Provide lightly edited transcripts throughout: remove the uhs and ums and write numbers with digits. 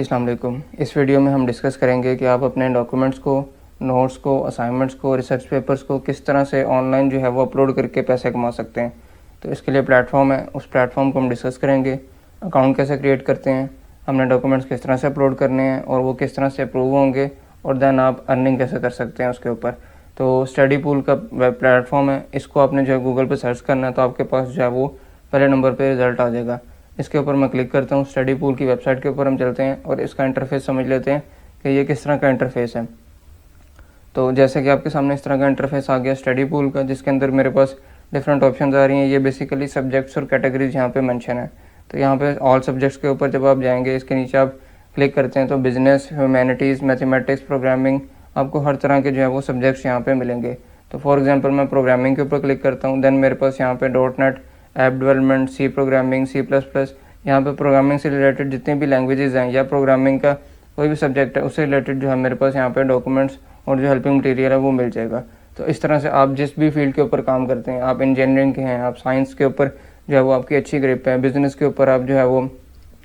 अस्सलाम वालेकुम। इस वीडियो में हम डिस्कस करेंगे कि आप अपने डॉक्यूमेंट्स को, नोट्स को, असाइनमेंट्स को, रिसर्च पेपर्स को किस तरह से ऑनलाइन जो है वो अपलोड करके पैसे कमा सकते हैं। तो इसके लिए प्लेटफॉर्म है, उस प्लेटफॉर्म को हम डिस्कस करेंगे। अकाउंट कैसे क्रिएट करते हैं, हमने डॉक्यूमेंट्स किस तरह से अपलोड करने हैं और वो किस तरह से अप्रूव होंगे, और देन आप अर्निंग कैसे कर सकते हैं उसके ऊपर। तो स्टडी पूल का वेब प्लेटफॉर्म है, इसको आपने जो है गूगल पर सर्च करना है तो आपके पास जो है वो पहले नंबर पर रिज़ल्ट आ जाएगा। इसके ऊपर मैं क्लिक करता हूँ, स्टडी पूल की वेबसाइट के ऊपर हम चलते हैं और इसका इंटरफेस समझ लेते हैं कि ये किस तरह का इंटरफेस है। तो जैसे कि आपके सामने इस तरह का इंटरफेस आ गया स्टडी पूल का, जिसके अंदर मेरे पास डिफरेंट ऑप्शन आ रही हैं। ये बेसिकली सब्जेक्ट्स और कैटेगरीज यहाँ पे मेंशन है। तो यहाँ पे ऑल सब्जेक्ट्स के ऊपर जब आप जाएंगे, इसके नीचे आप क्लिक करते हैं तो बिजनेस, ह्यूमैनिटीज़, मैथमेटिक्स, प्रोग्रामिंग, आपको हर तरह के जो है वो सब्जेक्ट्स यहाँ पे मिलेंगे। तो फॉर एग्जांपल मैं प्रोग्रामिंग के ऊपर क्लिक करता हूँ, देन मेरे पास यहाँ पे .NET, app development, C programming, C++, यहाँ पे प्रोग्रामिंग से रिलेटेड जितनी भी लैंग्वेजेस हैं या प्रोग्रामिंग का कोई भी सब्जेक्ट है उससे रिलेटेड जो है मेरे पास यहाँ पे डॉक्यूमेंट्स और जो हेल्पिंग मटेरियल है वो मिल जाएगा। तो इस तरह से आप जिस भी फील्ड के ऊपर काम करते हैं, आप इंजीनियरिंग के हैं, आप साइंस के ऊपर जो है वो आपकी अच्छी ग्रिप है, बिजनेस के ऊपर आप जो है वो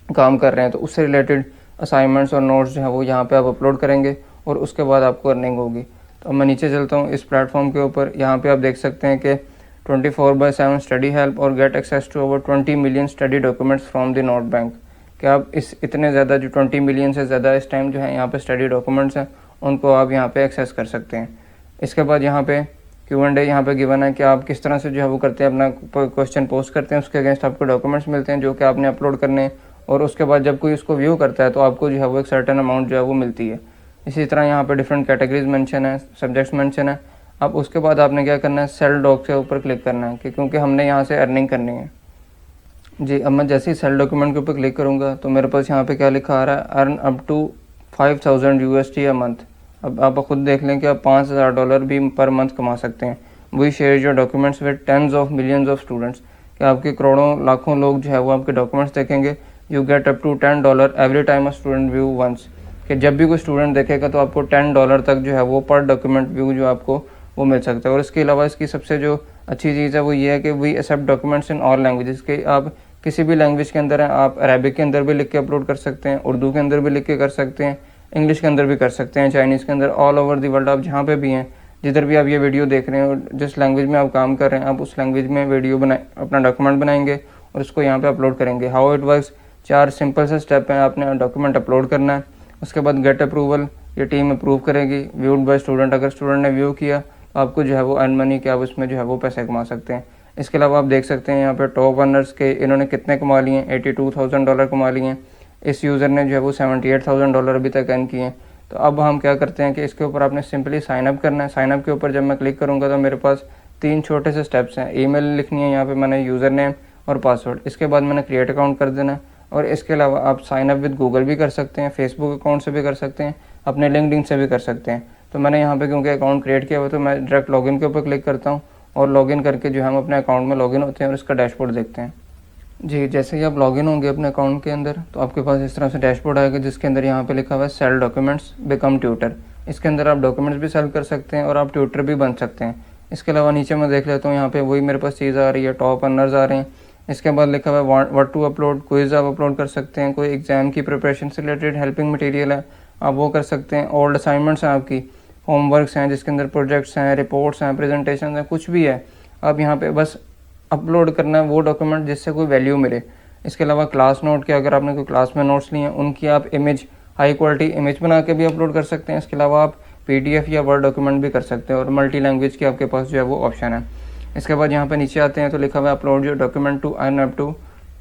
काम कर रहे हैं, तो उससे रिलेटेड असाइनमेंट्स और नोट्स जो है वो यहाँ पे आप अपलोड करेंगे और उसके बाद आपको अर्निंग होगी। तो मैं नीचे चलता हूँ इस प्लेटफॉर्म के ऊपर। यहाँ पे आप देख सकते हैं कि 24/7 स्टडी हेल्प और get access to over 20 million study documents from the note bank. कि आप इस इतने ज़्यादा जो 20 मिलियन से ज़्यादा इस टाइम जो है यहाँ पे स्टडी डॉक्यूमेंट्स हैं उनको आप यहाँ पे एक्सेस कर सकते हैं। इसके बाद यहाँ पे Q&A यहाँ पे गिवन है कि आप किस तरह से जो है वो करते हैं, अपना क्वेश्चन पोस्ट करते हैं, उसके अगेंस्ट आपको डॉक्यूमेंट्स मिलते हैं जो कि आपने अपलोड करने हैं, और उसके बाद जब कोई उसको व्यू करता है तो आपको जो है वो एक सर्टेन अमाउंट जो है वो मिलती है। इसी तरह यहाँ पे डिफरेंट कैटेगरीज मेंशन है, सब्जेक्ट्स मेंशन है। अब उसके बाद आपने क्या करना है, सेल डॉक के ऊपर क्लिक करना है कि क्योंकि हमने यहाँ से अर्निंग करनी है जी। अब मैं जैसे ही सेल डॉक्यूमेंट के ऊपर क्लिक करूँगा तो मेरे पास यहाँ पे क्या लिखा आ रहा है, earn up to 5000 USD a month. अब आप खुद देख लें कि आप $5000 भी पर मंथ कमा सकते हैं। We share your documents with tens of millions of students. कि आपके करोड़ों लाखों लोग जो है वो आपके डॉक्यूमेंट्स देखेंगे। You get up to $10 every time a student view once. कि जब भी कोई स्टूडेंट देखेगा तो आपको $10 तक जो है वो पर डॉक्यूमेंट व्यू जो आपको वो मिल सकता है। और इसके अलावा इसकी सबसे जो अच्छी चीज़ है वो ये है कि we accept documents in all languages. के आप किसी भी लैंग्वेज के अंदर हैं, आप अरेबिक के अंदर भी लिख के अपलोड कर सकते हैं, उर्दू के अंदर भी लिख के कर सकते हैं, इंग्लिश के अंदर भी कर सकते हैं, चाइनीज़ के अंदर, ऑल ओवर दी वर्ल्ड आप जहाँ पे भी हैं, जिधर भी आप ये वीडियो देख रहे हैं और जिस लैंग्वेज में आप काम कर रहे हैं, आप उस लैंग्वेज में वीडियो बनाए अपना डॉक्यूमेंट बनाएंगे और उसको यहाँ पे अपलोड करेंगे। हाउ इट वर्क्स, 4 सिंपल से स्टेप हैं। आपने डॉक्यूमेंट अपलोड करना है, उसके बाद गेट अप्रूवल, ये टीम अप्रूव करेगी, व्यूड बाय स्टूडेंट, अगर स्टूडेंट ने व्यू किया तो आपको जो है वो अर्न मनी, क्या आप उसमें जो है वो पैसे कमा सकते हैं। इसके अलावा आप देख सकते हैं यहाँ पे टॉप अर्नर्स के इन्होंने कितने कमा लिए हैं, $82,000 कमा लिए हैं। इस यूज़र ने जो है वो $78,000 अभी तक अर्न किए हैं। तो अब हम क्या करते हैं कि इसके ऊपर आपने सिंपली साइनअप करना है। साइनअप के ऊपर जब मैं क्लिक करूँगा तो मेरे पास 3 छोटे से स्टेप्स हैं। ईमेल लिखनी है यहाँ पे मैंने, यूज़र नेम और पासवर्ड। इसके बाद मैंने क्रिएट अकाउंट कर देना है। और इसके अलावा आप साइनअप विद गूगल भी कर सकते हैं, फेसबुक अकाउंट से भी कर सकते हैं, अपने लिंक्डइन से भी कर सकते हैं। तो मैंने यहाँ पे क्योंकि अकाउंट क्रिएट किया हुआ तो मैं डायरेक्ट लॉगिन के ऊपर क्लिक करता हूँ और लॉगिन करके जो हम अपने अकाउंट में लॉगिन होते हैं और इसका डैशबोर्ड देखते हैं जी। जैसे ही आप लॉगिन होंगे अपने अकाउंट के अंदर तो आपके पास इस तरह से डैशबोर्ड आएगा जिसके अंदर यहाँ पे लिखा हुआ है सेल डॉक्यूमेंट्स बिकम ट्यूटर। इसके अंदर आप डॉक्यूमेंट्स भी सेल कर सकते हैं और आप ट्यूटर भी बन सकते हैं। इसके अलावा नीचे मैं देख लेता हूँ, यहाँ पे वही मेरे पास चीज़ आ रही है, टॉप अर्नर्स आ रहे हैं। इसके बाद लिखा हुआ है व्हाट टू अपलोड, क्विज आप अपलोड कर सकते हैं, कोई एग्जाम की प्रिपरेशन से रिलेटेड हेल्पिंग मटेरियल है आप वो कर सकते हैं, ओल्ड असाइनमेंट्स हैं आपकी, होमवर्क्स हैं जिसके अंदर प्रोजेक्ट्स हैं, रिपोर्ट्स हैं, प्रेजेंटेशन हैं, कुछ भी है, आप यहाँ पे बस अपलोड करना है वो डॉक्यूमेंट जिससे कोई वैल्यू मिले। इसके अलावा क्लास नोट के, अगर आपने कोई क्लास में नोट्स लिए हैं उनकी आप इमेज, हाई क्वालिटी इमेज बना के भी अपलोड कर सकते हैं। इसके अलावा आप PDF या वर्ड डॉक्यूमेंट भी कर सकते हैं और मल्टी लैंग्वेज की आपके पास जो है वो ऑप्शन है। इसके बाद यहाँ पे नीचे आते हैं तो लिखा हुआ है upload your document to earn up to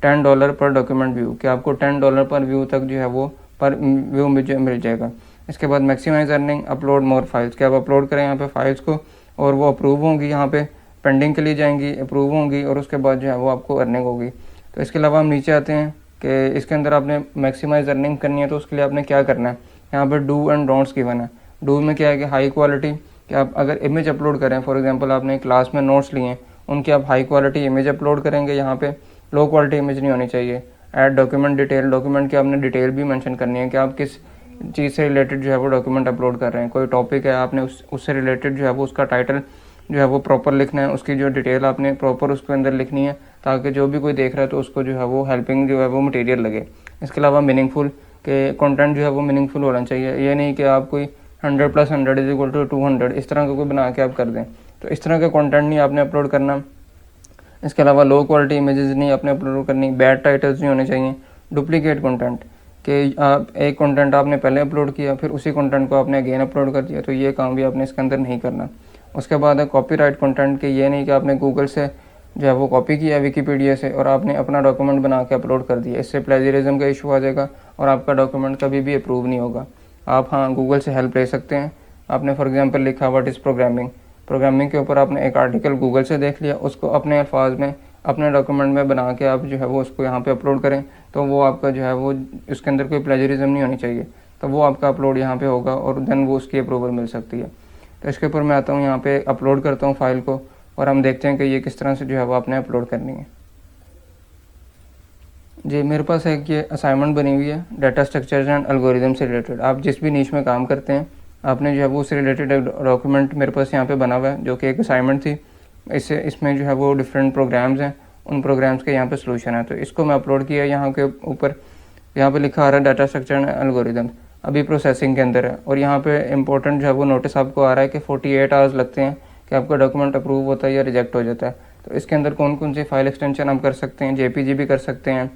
$10 per document view. कि आपको $10 पर व्यू तक जो है वो पर व्यू मिल जाएगा। इसके बाद maximize earning, upload more files. कि आप अपलोड करें यहाँ पे फाइल्स को और वो अप्रूव होंगी, यहाँ पे पेंडिंग के लिए जाएंगी, अप्रूव होंगी और उसके बाद जो है वो आपको अर्निंग होगी। तो इसके अलावा हम नीचे आते हैं कि इसके अंदर आपने मैक्सिमाइज अर्निंग करनी है तो उसके लिए आपने क्या करना है। यहाँ पे डू एंड डोंट्स गिवन है। डू में क्या है कि हाई क्वालिटी, कि आप अगर इमेज अपलोड करें, फॉर एग्जांपल आपने क्लास में नोट्स लिए हैं उनकी आप हाई क्वालिटी इमेज अपलोड करेंगे, यहाँ पे लो क्वालिटी इमेज नहीं होनी चाहिए। ऐड डॉक्यूमेंट डिटेल, डॉक्यूमेंट की आपने डिटेल भी मेंशन करनी है कि आप किस चीज़ से रिलेटेड जो है वो डॉक्यूमेंट अपलोड कर रहे हैं। कोई टॉपिक है, आपने उससे रिलेटेड जो है वो उसका टाइटल जो है वो प्रॉपर लिखना है, उसकी जो डिटेल आपने प्रॉपर उसके अंदर लिखनी है ताकि जो भी कोई देख रहा है तो उसको जो है वो हेल्पिंग जो है वो मटेरियल लगे। इसके अलावा मीनिंगफुल, कि कंटेंट जो है वो मीनिंगफुल होना चाहिए। ये नहीं कि आप कोई 100 + 100 = 200 इस तरह का कोई बना के आप कर दें। तो इस तरह का कंटेंट नहीं आपने अपलोड करना। इसके अलावा लो क्वालिटी इमेजेस नहीं आपने अपलोड करनी, बैड टाइटल्स नहीं होने चाहिए, डुप्लीकेट कंटेंट कि आप एक कंटेंट आपने पहले अपलोड किया फिर उसी कंटेंट को आपने अगेन अपलोड कर दिया, तो ये काम भी आपने इसके अंदर नहीं करना। उसके बाद है कॉपीराइट कंटेंट, के ये नहीं कि आपने गूगल से जो है वो कॉपी किया विकीपीडिया से और आपने अपना डॉक्यूमेंट बना के अपलोड कर दिया। इससे प्लेजरिज्म का इशू आ जाएगा और आपका डॉक्यूमेंट कभी भी अप्रूव नहीं होगा। आप हाँ गूगल से हेल्प ले सकते हैं। आपने फॉर एग्जांपल लिखा व्हाट इज़ प्रोग्रामिंग, प्रोग्रामिंग के ऊपर आपने एक आर्टिकल गूगल से देख लिया, उसको अपने अल्फाज में अपने डॉक्यूमेंट में बना के आप जो है वो उसको यहाँ पे अपलोड करें, तो वो आपका जो है वो उसके अंदर कोई प्लेजरिज्म नहीं होनी चाहिए, तो वो आपका अपलोड यहाँ पे होगा और देन वो उसकी अप्रूवल मिल सकती है। तो इसके ऊपर मैं आता हूँ, यहाँ पे अपलोड करता हूँ फाइल को और हम देखते हैं कि ये किस तरह से जो है वो आपने अपलोड करनी है। जी मेरे पास एक ये असाइनमेंट बनी हुई है डाटा स्ट्रक्चर्स एंड एल्गोरिदम से रिलेटेड। आप जिस भी नीश में काम करते हैं आपने जो है वो उससे रिलेटेड डॉक्यूमेंट मेरे पास यहाँ पे बना हुआ है, जो कि एक असाइनमेंट थी। इसमें जो है वो डिफरेंट प्रोग्राम्स हैं, उन प्रोग्राम्स के यहाँ पे सोल्यूशन है, तो इसको मैं अपलोड किया। यहाँ के ऊपर यहाँ पे लिखा आ रहा है डाटा स्ट्रक्चर एंड एल्गोरिदम, अभी प्रोसेसिंग के अंदर है। और यहाँ पे इंपॉर्टेंट जो है वो नोटिस आपको आ रहा है कि 48 आवर्स लगते हैं कि आपका डॉक्यूमेंट अप्रूव होता है या रिजेक्ट हो जाता है। तो इसके अंदर कौन कौन सी फाइल एक्सटेंशन आप कर सकते हैं, JPG भी कर सकते हैं,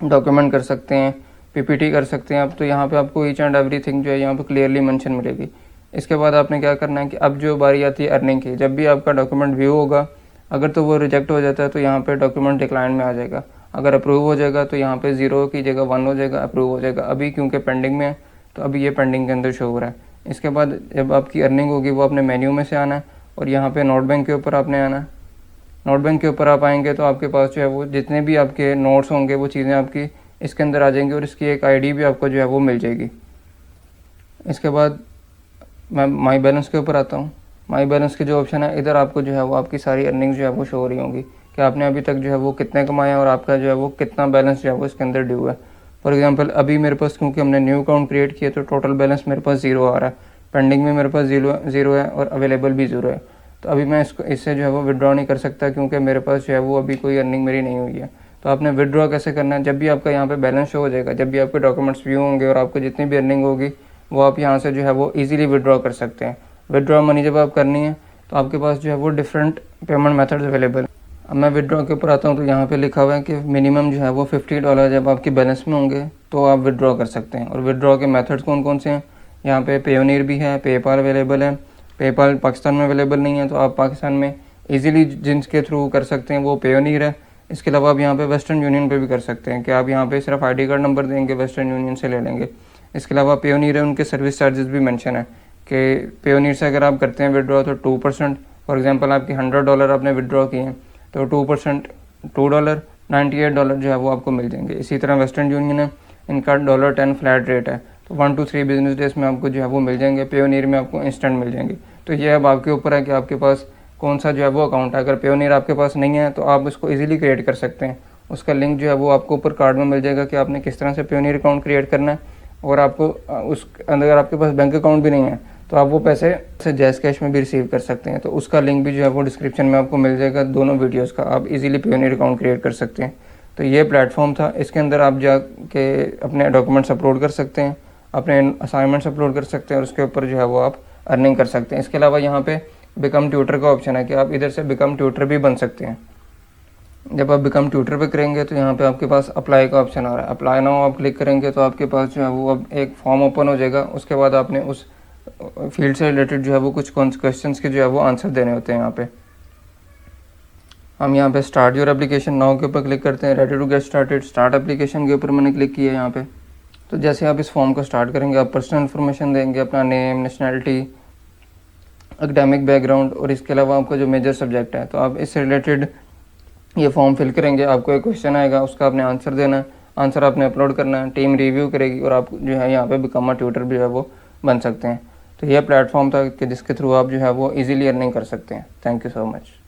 डॉक्यूमेंट कर सकते हैं, PPT कर सकते हैं आप। तो यहाँ पे आपको ईच एंड एवरीथिंग जो है यहाँ पे क्लियरली मेंशन मिलेगी। इसके बाद आपने क्या करना है कि अब जो बारी आती है अर्निंग की, जब भी आपका डॉक्यूमेंट व्यू होगा, अगर तो वो रिजेक्ट हो जाता है तो यहाँ पे डॉक्यूमेंट डिक्लाइन में आ जाएगा। अगर अप्रूव हो जाएगा तो यहाँ पे 0 की जगह 1 हो जाएगा, अप्रूव हो जाएगा। अभी क्योंकि पेंडिंग में है तो अभी ये पेंडिंग के अंदर शो हो रहा है। इसके बाद जब आपकी अर्निंग होगी वो अपने मेन्यू में से आना है और यहाँ पे नोट बैंक के ऊपर आपने आना है। नोट बैंक के ऊपर आप आएंगे तो आपके पास जो है वो जितने भी आपके नोट्स होंगे वो चीज़ें आपकी इसके अंदर आ जाएंगी और इसकी एक ID भी आपको जो है वो मिल जाएगी। इसके बाद मैं माई बैलेंस के ऊपर आता हूँ। माई बैलेंस के जो ऑप्शन है इधर आपको जो है वो आपकी सारी अर्निंग जो है वो शो हो रही होंगी कि आपने अभी तक जो है वो कितने कमाए और आपका जो है वो कितना बैलेंस जो है वो इसके अंदर ड्यू है। फॉर एग्जांपल अभी मेरे पास क्योंकि हमने न्यू अकाउंट क्रिएट किया तो टोटल बैलेंस मेरे पास 0 आ रहा है, पेंडिंग में मेरे पास 0 है और अवेलेबल भी 0 है। तो अभी मैं इससे जो है वो विड्रॉ नहीं कर सकता क्योंकि मेरे पास जो है वो अभी कोई अर्निंग मेरी नहीं हुई है। तो आपने विड्रॉ कैसे करना है, जब भी आपका यहाँ पे बैलेंस शो हो जाएगा, जब भी आपके डॉक्यूमेंट्स व्यू होंगे और आपको जितनी भी अर्निंग होगी वो आप यहाँ से जो है वो इजीली विड्रॉ कर सकते हैं। विड्रॉ मनी जब आप करनी है तो आपके पास जो है वो डिफरेंट पेमेंट मेथड्स अवेलेबल। अब मैं विड्रॉ के ऊपर आता हूँ तो यहाँ पे लिखा हुआ है कि मिनिमम जो है वो $50 जब आपकी बैलेंस में होंगे तो आप विड्रॉ कर सकते हैं। और विड्रॉ के मेथड्स कौन कौन से हैं, यहाँ पे पेयोनियर भी है, पेपाल अवेलेबल है। पेपाल पाकिस्तान में अवेलेबल नहीं है तो आप पाकिस्तान में ईजिली जिनके थ्रू कर सकते हैं वो पेयोनियर है। इसके अलावा आप यहाँ पे वेस्टर्न यूनियन पे भी कर सकते हैं कि आप यहाँ पे सिर्फ ID कार्ड नंबर देंगे, वेस्टर्न यूनियन से ले लेंगे। इसके अलावा पेयोनियर है, उनके सर्विस चार्जेस भी मेंशन है कि पेयोनियर से अगर आप करते हैं विड्रॉ तो 2%, फॉर एग्जांपल आपके $100 आपने विड्रॉ किए हैं तो 2% $2 $98 जो है वो आपको मिल जाएंगे। इसी तरह वेस्टर्न यूनियन है, इनका $10 फ्लैट रेट है तो 1 to 3 बिजनेस डेज में आपको जो है वो मिल जाएंगे। पेयोनियर में आपको इंस्टेंट मिल जाएंगे। तो ये अब आपके ऊपर है कि आपके पास कौन सा जो है वो अकाउंट है। अगर पेयोनियर आपके पास नहीं है तो आप उसको इजीली क्रिएट कर सकते हैं। उसका लिंक जो है वो आपको ऊपर कार्ड में मिल जाएगा कि आपने किस तरह से पेयोनियर अकाउंट क्रिएट करना है। और आपको उस अगर आपके पास बैंक अकाउंट भी नहीं है तो आप वो पैसे से जैज़ कैश में भी रिसीव कर सकते हैं। तो उसका लिंक भी जो है वो डिस्क्रिप्शन में आपको मिल जाएगा, दोनों वीडियोस का। आप इजीली पेयोनियर अकाउंट क्रिएट कर सकते हैं। तो ये प्लेटफॉर्म था, इसके अंदर आप जाके अपने डॉक्यूमेंट्स अपलोड कर सकते हैं, अपने असाइनमेंट्स अपलोड कर सकते हैं और उसके ऊपर जो है वो आप अर्निंग कर सकते हैं। इसके अलावा यहाँ पे बिकम ट्यूटर का ऑप्शन है कि आप इधर से बिकम ट्यूटर भी बन सकते हैं। जब आप बिकम ट्यूटर पे करेंगे तो यहाँ पे आपके पास अप्लाई का ऑप्शन आ रहा है। अप्लाई नाउ आप क्लिक करेंगे तो आपके पास जो है वो अब एक फॉर्म ओपन हो जाएगा। उसके बाद आपने उस फील्ड से रिलेटेड जो है वो कुछ क्वेश्चंस के जो है वो आंसर देने होते हैं। यहाँ पे हम यहाँ पे स्टार्ट योर एप्लीकेशन नाउ के ऊपर क्लिक करते हैं। Ready to get started, start application के ऊपर मैंने क्लिक किया यहाँ पे। तो जैसे आप इस फॉर्म को स्टार्ट करेंगे आप पर्सनल इन्फॉर्मेशन देंगे, अपना नेम, नेशनैलिटी, एकेडमिक बैकग्राउंड और इसके अलावा आपका जो मेजर सब्जेक्ट है। तो आप इससे रिलेटेड ये फॉर्म फिल करेंगे, आपको एक क्वेश्चन आएगा, उसका आपने आंसर देना है, आंसर आपने अपलोड करना है, टीम रिव्यू करेगी और आप जो है यहाँ पे बिकम अ ट्यूटर भी जो है वो बन सकते हैं। तो यह प्लेटफॉर्म था कि जिसके थ्रू आप जो है वो इजीली अर्निंग कर सकते हैं। Thank you so much.